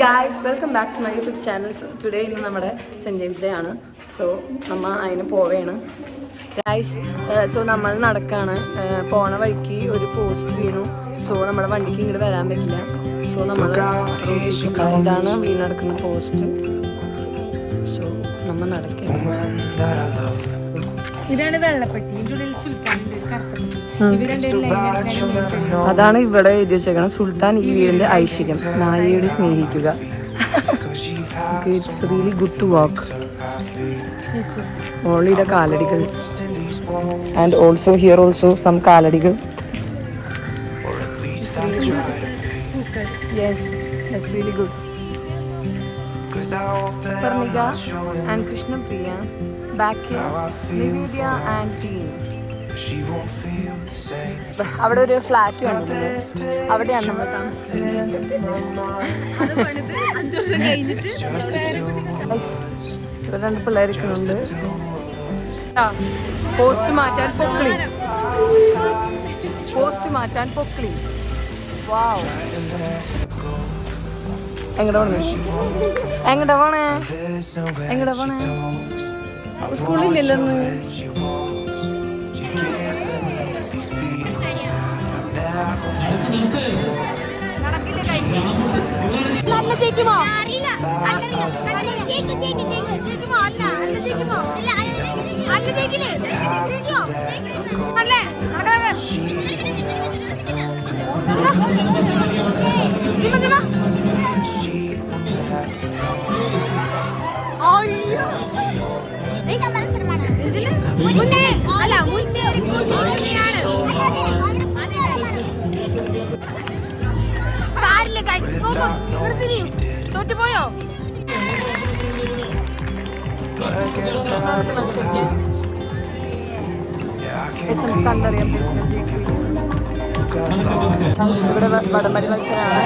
Guys, welcome back to my YouTube channel. So today ഇന്ന് നമ്മുടെ cent James day ആണ്. So നമ്മ അതിന് പോവുകയാണ്. ഗൈസ് സോ നമ്മൾ നടക്കാണ്. പോണ വഴിക്ക് ഒരു പോസ്റ്റ് വീണു. സോ നമ്മുടെ വണ്ടിക്ക് ഇങ്ങോട്ട് വരാൻ പറ്റില്ല. സോ നമ്മൾ ഇതാണ് വീണ് നടക്കുന്ന പോസ്റ്റ്. സോ നമ്മൾ നടക്കുക. ഇതാണ് വെള്ളപ്പെട്ടി. അതാണ് ഇവിടെ എഴുതി വെച്ചേക്കണം. സുൽത്താൻ ഈ വീടിന്റെ ഐശ്വര്യം, നായയോട് സ്നേഹിക്കുക. It's really good to walk. ഓളിയുടെ കാലടികൾ and also here also some കാലടികൾ. Yes, that's really good. Parmiga and Krishnapriya, back here, Nivedya and team. അവിടെ ഒരു ഫ്ലാറ്റ് കണ്ടിട്ടുണ്ട്, അവിടെയാണ് നമ്മൾ താമസിക്കുന്നത്. ഇവിടെ രണ്ട് പിള്ളേരൊക്കെയുണ്ട്. പോസ്റ്റ് മാറ്റാൻ പൊക്കിളി, പോസ്റ്റ് മാറ്റാൻ പൊക്കിളി. വാവ്, എങ്ങടെ പോണേ, എങ്ങടെ പോണേ, എങ്ങടെ പോണേ? സ്കൂളില്ലല്ലോ. തോറ്റുപോയോ? ഇവിടെ വടംവലി മത്സരമാണ്.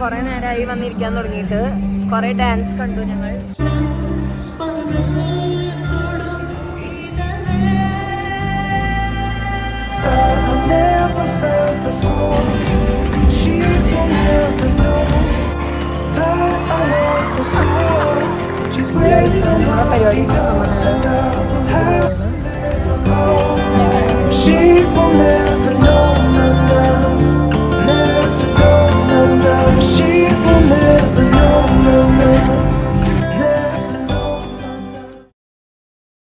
കുറെ നേരമായി വന്നിരിക്കാൻ തുടങ്ങിയിട്ട്. കുറെ ഡാൻസ് കണ്ടു ഞങ്ങൾ. പരിപാടി